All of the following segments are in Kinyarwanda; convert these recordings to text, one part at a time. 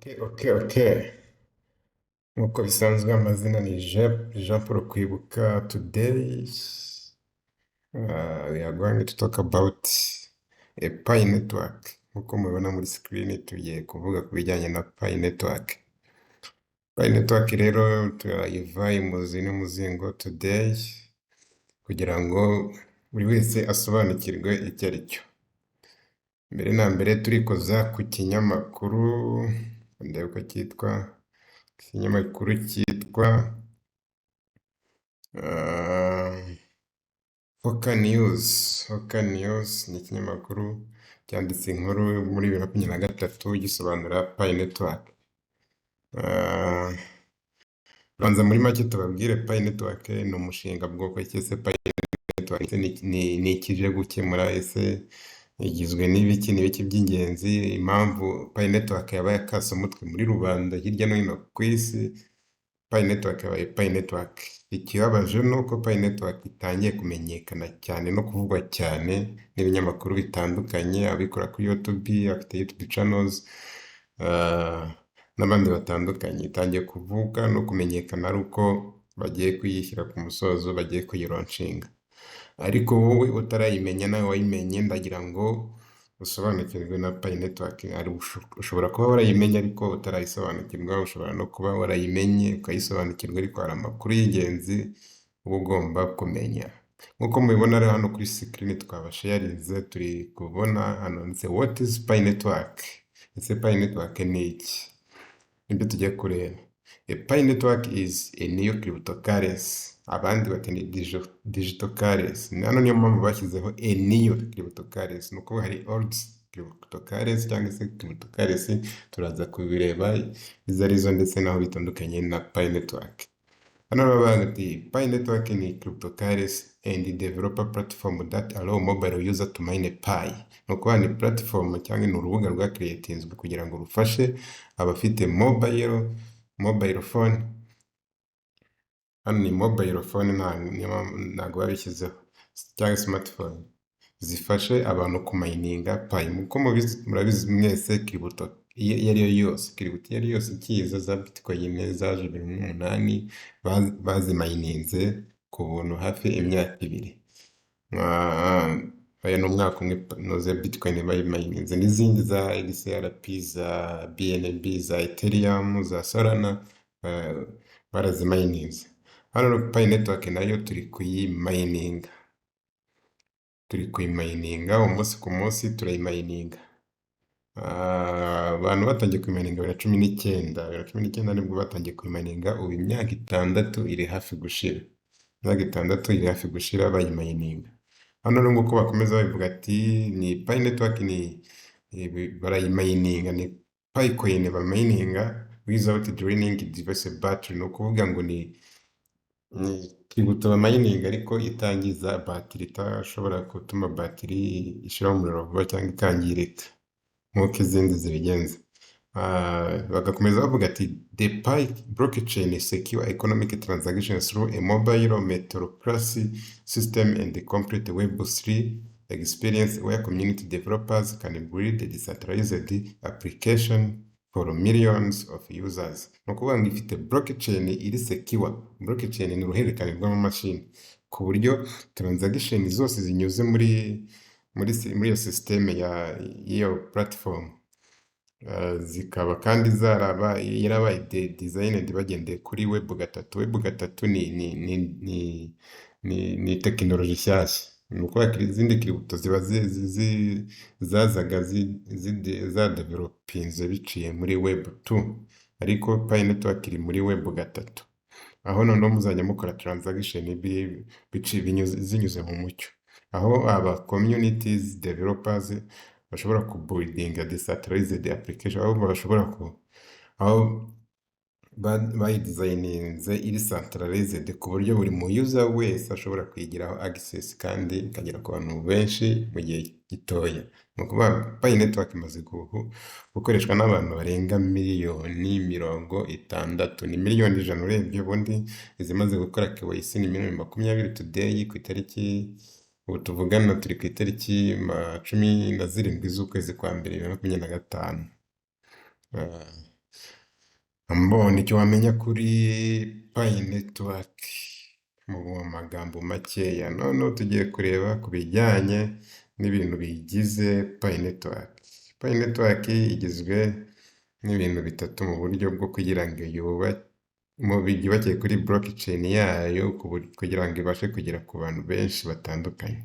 Ok. Nk'uko bisanzwe amazina ni Jean Paul Kwibuka. Today we are going to talk about a Pi network. Nk'uko mubibona muri screen tugiye kuvuga ku bijyanye na Pi network. Pi network rero turayiva imuzi n'umuzingo today kugira ngo buri wese asobanukirwe icyo ari cyo. Mbere na mbere turikoza ku kinyamakuru, ndebe uko cyitwa. Ikinyamakuru cyitwa Hoka News. Hoka News ni ikinyamakuru cyanditse inkuru muri 2023 gisobanura Pi network. Banza muri make tubabwire Pi network ni umushinga bwoko ki se Pi network ni ikije gukemura, ese igizwe n'ibiki by'ingenzi, impamvu Pi network yabaye akasa umutwe muri rubanda hirya no hino ku isi. Pi network yabaye Pi network. Ikibabaje ni uko Pi network itangiye kumenyekana cyane no kuvugwa cyane n'ibinyamakuru bitandukanye, abikora kuri YouTube, afite YouTube channels n'abandi batandukanye. Itangiye kuvuga no kumenyekana ari uko bagiye kuyishyira ku musozo, bagiye kuyilaunching. Ariko wowe utarayimenya nawe wayimenye, ndagira ngo usobanukirwe na Pi network. Ushobora kuba warayimenya ariko utarayisobanukirwa, ushobora no kuba warayimenye ukayisobanukirwa, ariko hari amakuru y'ingenzi uba ugomba kumenya. Nk'uko mubibona rero hano kuri screen twabasharinze, turi kubona hano handitse what is Pi network. Ese Pi network ni iki? Nibyo tugiye kureba. A Pi network is a new cryptocurrency. Abandi bati ni digital currency. Hano niyo mpamvu bashyizeho a new cryptocurrency. Nuko hari old cryptocurrency cyangwa se cryptocurrency, turaza kubireba izo arizo ndetse naho bitandukanye na Pi network. Hano bavuga ati Pi network ni cryptocurrency and developer platform that allow mobile user to mine a Pi. Nuko ni platform cyangwa ni urubuga rwa creatinzwe kugira ngo rufashe abafite mobile phone. Hano ni mobile phone, ntabwo babishyizeho, cyangwa smartphone zifashe abantu kumayininga Pi. Muko murabizi mwese crypto iyo ari yo yose ikiza za Bitcoin zaje 2008 bazimayininze ku buntu hafi imyaka 2. Aya ni umwaka umwe noze Bitcoin bayimayininze, n'izindi za XRP, za BNB, za Ethereum, za Solana barazimayininze. Hano Pi network nayo turi kuyimayininga umunsi ku munsi turayimayininga. Abantu batangiye kuyimayininga 2019 nibwo batangiye kuyimayininga. Ubu imyaka 6 iri hafi gushira bayimayininga. Hano rero nguko bakomeza babivuga ati ni Pi network barayimayininga, ni Pi coin bamayininga without draining device battery. No kuvuga ngo ni crypto bamayininga ariko itangiza battery, itashobora gutuma battery ishira umuriro vuba cyangwa ikangirika nk'uko izindi zibigenza. Bagakomeza bavuga ati the Pi blockchain secure economic transactions through a mobile meritocracy system and the complete Web3 experience where community developers can build a decentralized application for millions of users. No kuvuga ngo ifite blockchain iri secure. Blockchain ni uruhererekane rw'amamashini ku buryo transaction zose zinyuze muri iyo system y'iyo platform zikaba kandi yarabaye designed bagendeye kuri Web3. Web3 ni tekinoloji nshyashya. Ni ukuvuga izindi crypto ziba zazaga zadevelopinze biciye muri Web2, ariko Pi network iri muri Web3. Aho noneho muzajya mukora transaction zinyuze mu mucyo, aho aba communities developers bashobora kubuildinga decentralized application, aho bashobora aho bayidesigninze iri centralized ku buryo buri mu user wese ashobora kwigiraho access kandi ikagera ku bantu benshi mu gihe gitoya. Ni ukuvuga Pi network imaze gukoreshwa n'abantu barenga miliyoni 60. Ni miliyoni 100 urebye. Ubundi izimaze gukora KYC ni miliyoni 20 today ku itariki ubu tuvugana turi ku itariki 17 z'ukwezi kwa mbere 2025. mbona icyo wamenya kuri Pi Network mu magambo makeya, noneho tugiye kureba ku bijyanye n'ibintu bigize Pi Network. Pi Network igizwe n'ibintu bitatu mu buryo bwo kugira ngo yubakiye kuri blockchain yayo kugira ngo ibashe kugera ku bantu benshi batandukanye.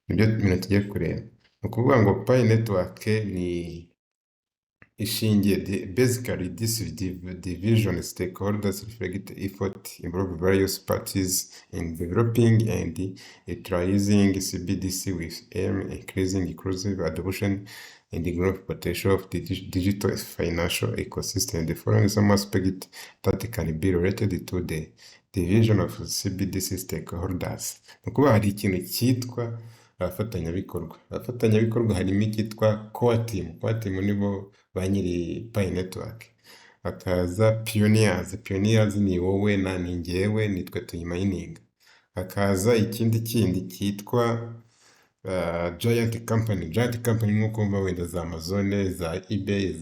Nibyo bintu tugiye kureba. Ni ukuvuga ngo Pi Network ni ishingiye basically this division stakeholders reflect effort involve various parties in developing and utilizing CBDC with aim increasing inclusive adoption and the growth potential of the digital financial ecosystem. The following some aspects that can be related to the division of CBDC stakeholders. Ni ukuvuga hari ikintu cyitwa abafatanyabikorwa harimo icyitwa core team nibo ba nyiri Pi Network. Hakaza pioneers ni wowe ni njyewe nitwe tuyimayininga. Hakaza ikindi cyitwa giant company nk'uko mba wenda za Amazon, za eBay,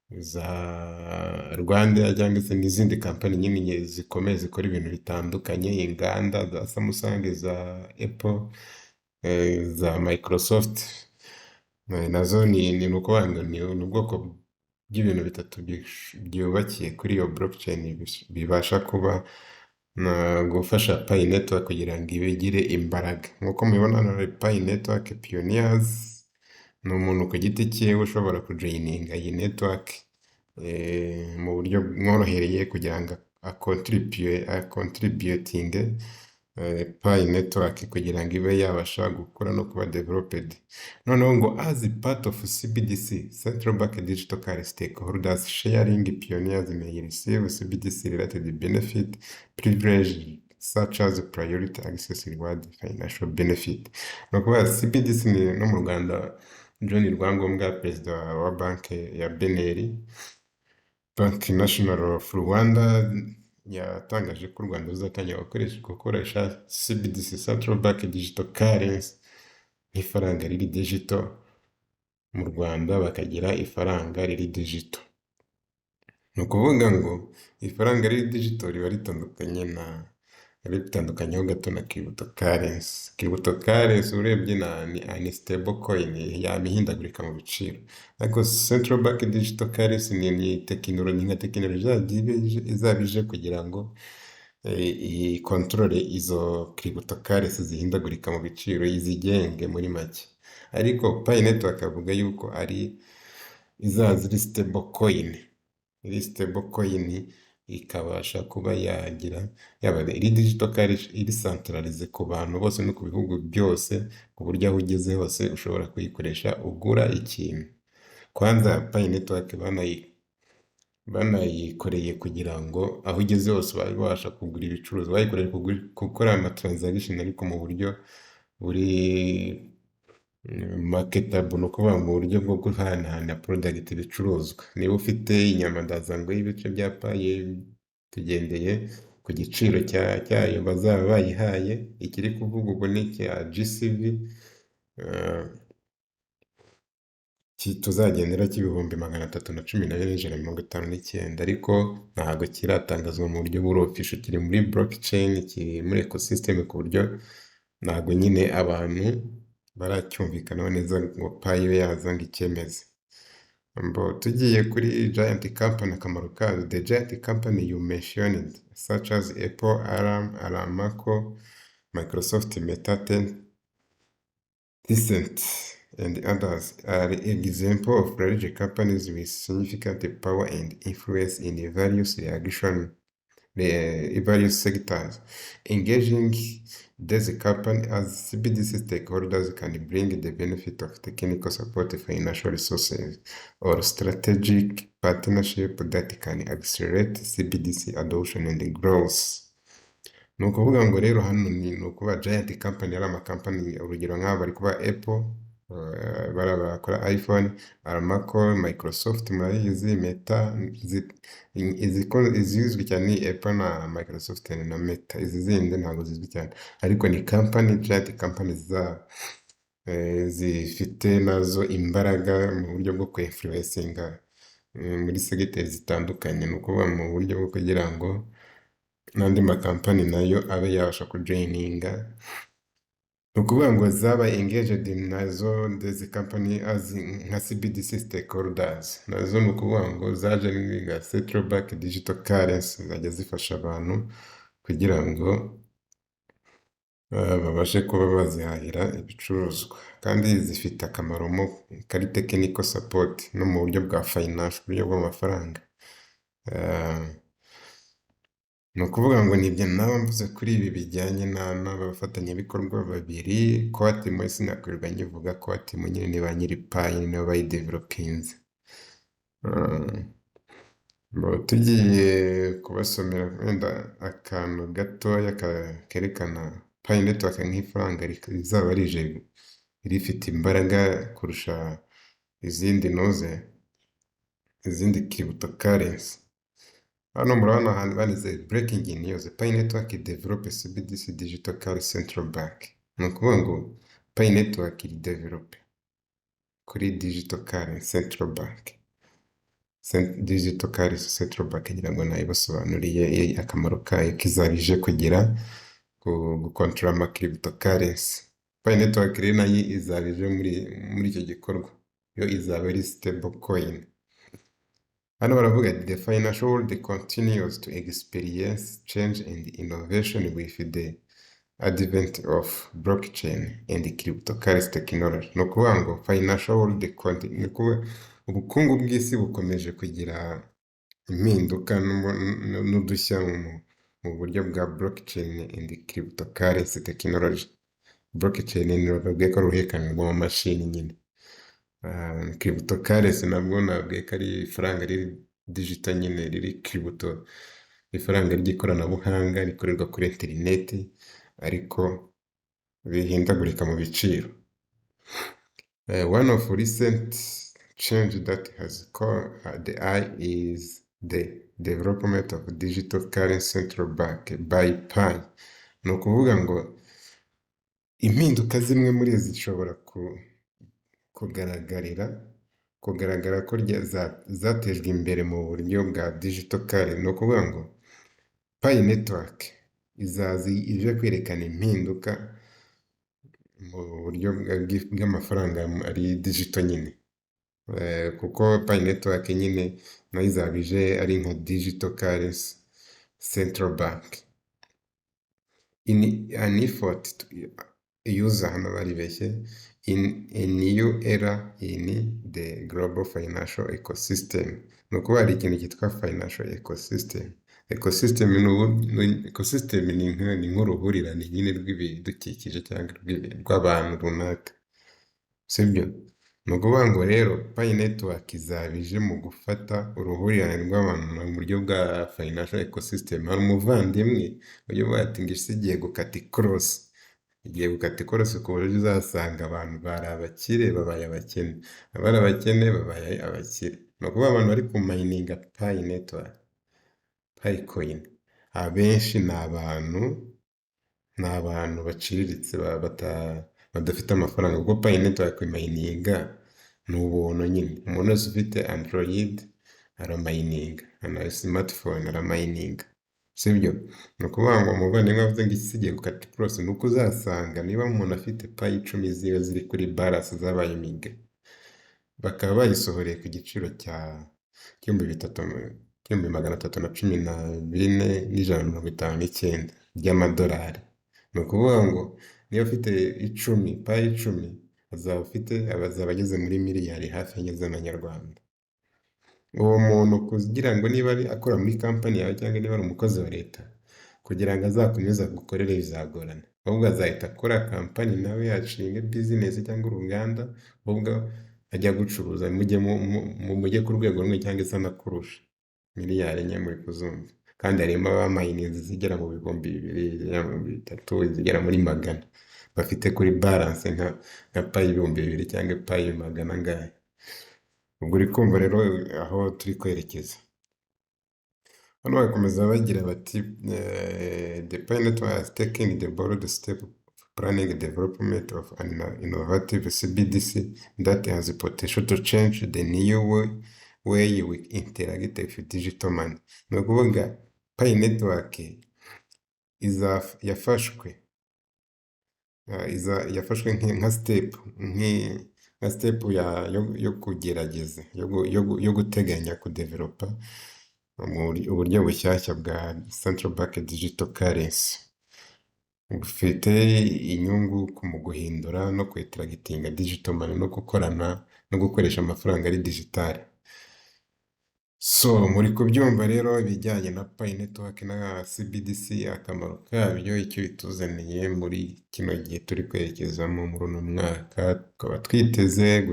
za Rwanda cyangwa se n'izindi company nyine zikomeye zikora ibintu bitandukanye, inganda za Samsung, za Apple, za Microsoft, nazo ni ukuvuga ni ubwoko bw'ibintu bitatu byubakiye kuri iyo blockchain bibasha kuba gufasha Pi Network kugira ngo ibigire imbaraga. Nk'uko mubibona hano Pi Network pioneers ni umuntu ku giti cye ushobora kujoyininga iyi network mu buryo mworohereye kugira ngo akontributinge Pi Network kugira ngo ibe yabasha gukura no kuba developed. Noneho ngo as part of CBDC, Central Bank Digital Currency stakeholders sharing pioneers may receive CBDC related benefit privilege such as priority access reward financial benefit. Ni ukuvuga CBDC no mu Rwanda John Rwangombwa perezida wa banki ya BNR, Bank National of Rwanda, yatangaje ko u Rwanda ruzatangira gukoresha CBDC Central Bank Digital Currency nk'ifaranga riri digital mu Rwanda, bakagira ifaranga riri digital. Ni ukuvuga ngo ifaranga riri digital riba ritandukanyeho gato na crypto currency. Crypto currency urebye ni stable coin, yamihindagurika mu biciro, ariko Central Bank Digital Currency ni tekinoloji izaba ije kugira ngo ikontorore izo crypto currency zihindagurika mu biciro, izigenge muri make. Ariko Pi Network avuga yuko ari izaza iri stable coin, ikabasha kuba yaba iri digital currency iri centralize ku bantu bose no ku bihugu byose, ku buryo aho ugeze hose ushobora kuyikoresha ugura ikintu. Kwanza Pi Network banayikoreye kugira ngo aho ugeze hose babasha kugura ibicuruzwa, bayikoreye gukora transaction ariko mu buryo buri marketable, ni ukuvuga mu buryo bwo guhanahana product, ibicuruzwa. Niba ufite inyama ndazango y'ibice bya Pi, tugendeye ku giciro cyayo bazaba bayihaye, ikiri kuvuga ubwo ni icya GCV tuzagendera cy'ibihumbi 314,159, ariko ntabwo kiratangazwa mu buryo burofisho, kiri muri blockchain, kiri muri ecosystem, ku buryo ntabwo nyine abantu baracyumvikanaho neza ngo Pi yo yaza ngo icyemeze. Tugiye kuri giant company, akamaro kazo, the giant company you mentioned such as Apple, Aramco, Microsoft, Meta, Tencent and others are example of large companies with significant power and influence in various sectors. Engaging these companies as CBDC stakeholders can bring the benefit of technical support, financial resources, or strategic partnership that can accelerate CBDC adoption and growth. Ni ukuvuga ngo rero hano ni ukuba giant company ari amakampani, urugero nk'aba bari kuba Apple, barakora iPhone, Aramco, Microsoft murayizi, Meta, izizwi cyane ni Apple na Microsoft na Meta, izi zindi ntabwo zizwi cyane, ariko ni company, giant company zifite nazo imbaraga mu buryo bwo kwinfluencinga muri segiteri zitandukanye, ni ukuvuga mu buryo bwo kugira ngo n'andi makampani nayo abe yabasha kujoyininga, ni ukuvuga ngo zaba engaged nazo these company as nka CBDC stakeholders, nazo ni ukuvuga ngo zaje nka central bank digital currency, zajya zifasha abantu kugira ngo babashe kuba bazihahira ibicuruzwa, kandi zifite akamaro kari technical support no mu buryo bwa finance, uburyo bw'amafaranga. Ni ukuvuga ngo nibyo nawe mvuze kuri ibi bijyanye n'abafatanyabikorwa babiri. Coatm sinakwirirwa nyivuga, Coatm nyine ni ba nyiri payi, nibo bayidevelopinze. Tugiye kubasomera wenda akantu gatoya kerekana payi network nk'ifaranga rizaba rije rifite imbaraga kurusha izindi cryptocurrency. Hano murabona ahantu banditse breaking news, Pi Network develop CBDC digital currency central bank. Ni ukuvuga ngo Pi Network iri develop kuri digital currency central bank. Digital currency central bank ngira ngo nayibasobanuriye akamaro kayo kizabije kugira gukontorora ama cryptocurrency. Pi Network rero nayo izabije muri icyo gikorwa, yo izaba ari stable coin. Hano baravuga the financial world continues to experience change and innovation with the advent of blockchain and cryptocurrency technology. No kuvuga ngo financial world ubukungu bw'isi bukomeje kugira impinduka n'udushya mu buryo bwa blockchain and cryptocurrency technology. Blockchain ni bavuga ko ruhekane rw'amamashini nyine. Cryptocurrency nabwo nabwiye ko ari ifaranga riri digital nyine, riri crypto, ifaranga ry'ikoranabuhanga rikorerwa kuri interineti ariko bihindagurika mu biciro. One of recent change that has caught the eye is the development of digital currency central bank by Pi. Ni ukuvuga ngo impinduka zimwe muri zishobora kugaragara ko zatejwe imbere mu buryo bwa digital currency. Ni ukuvuga ngo Pi Network izaza ije kwerekana impinduka mu buryo bw'amafaranga ari digital nyine, kuko Pi Network nyine nayo izaba ije ari nka digital currency central bank. In an effort to use hano baribeshye in a new era in the global financial ecosystem. Ni ukuvuga hari ikintu cyitwa financial ecosystem. Ecosystem ni nk'uruhurirane nyine rw'ibidukikije cyangwa rw'abantu runaka, sibyo? Ni ukuvuga ngo rero Pi Network izaba ije mu gufata uruhurirane rw'abantu mu buryo bwa financial ecosystem. Hari umuvandimwe uyu bati ngo isi igiye gukata ikorosi, igiye gukata ikorosi ku buryo uzasanga abantu bari abakire babaye abakene, abari abakene babaye abakire. Ni ukuvuga abantu bari ku mayininga Pi Network, Pi coin, abenshi ni abantu baciriritse badafite amafaranga, kuko Pi Network mayininga ni ubuntu nyine. Umuntu wese ufite Android aramayininga, na smartphone aramayininga, sibyo? Ni ukuvuga ngo umuvandimwe avuze ngo isi igiye gukata ikorosi, ni uko uzasanga niba umuntu afite Pi 10 ziwe ziri kuri balance zabaye mige, bakaba bayisohoreye ku giciro cya 3,314,159 by'amadolari. Ni ukuvuga ngo niba ufite Pi 10 azaba ageze muri miliyari hafi enye z'amanyarwanda. Uwo muntu kugira ngo niba akora muri kampani yawe cyangwa niba ari umukozi wa leta, kugira ngo azakomeze gukorere bizagorana, ahubwo azahita akora kampani nawe yashinga business cyangwa uruganda, ahubwo ajya gucuruza, mujye ku rwego rumwe cyangwa se anakurusha miliyari enye muri kuzumva. Kandi harimo abamayinizi zigera mu bihumbi 2,000, 3,000, zigera muri 100 bafite kuri balance nka Pi 2,000 cyangwa Pi 100 angahe. Ubwo uri kumva rero aho turi kwerekeza. Hano bakomeza bagira bati the Pi Network has taken the bold step of planning the development of an innovative CBDC that has the potential to change the new way way we interact with digital money. Ni ukuvuga Pi network yafashwe nka step nka step yo kugerageza yo guteganya kudevelopa uburyo bushyashya bwa central bank digital currency. Bufite inyungu mu guhindura no kwitaragitinga digital money no gukorana no gukoresha amafaranga ari digitale. So muri kubyumva rero ibijyanye na Pi network na CBDC akamaro kabyo, icyo bituzaniye muri kino gihe turi kwerekezamo muri uno mwaka, tukaba twiteze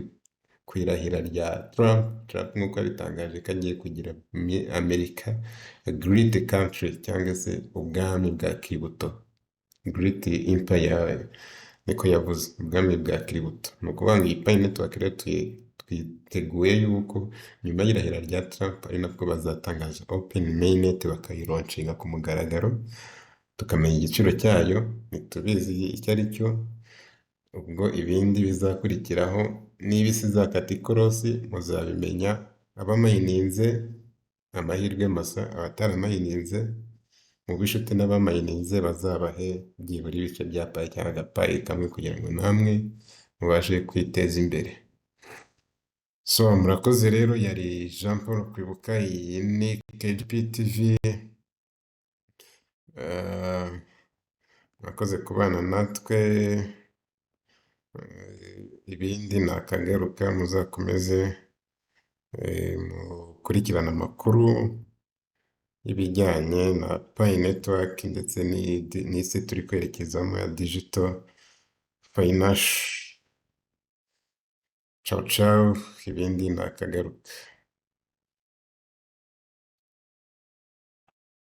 ku irahira rya Trump nk'uko yabitangaje ko agiye kugira Amerika a great country cyangwa se ubwami bwa kiributo, great empire niko yavuze, ubwami bwa kiributo. Ni ukuvuga ngo iyi Pi network rero twiteguye yuko nyuma y'irahira rya Trump ari nabwo bazatangaza open mainnet bakayironcinga ku mugaragaro, tukamenya igiciro cyayo, ntitubizi icyo ari cyo. Ubwo ibindi bizakurikiraho niba isi izakata ikorosi muzabimenya, abamayininze amahirwe masa, abataramayininze mu bishuti n'abamayininze bazabahe byibura ibice bya Pi cyangwa agapayi kamwe kugira ngo namwe mubashe kwiteza imbere. So murakoze rero, yari Jean Paul Kwibuka, iyi ni KGP TV. Murakoze kubana natwe, ibindi nakagaruka muzakomeze mukurikirana amakuru y'ibijyanye na Pi network ndetse n'isi turi kwerekezamo ya digital finance. Ciao ciao, ibindi nakagaruka.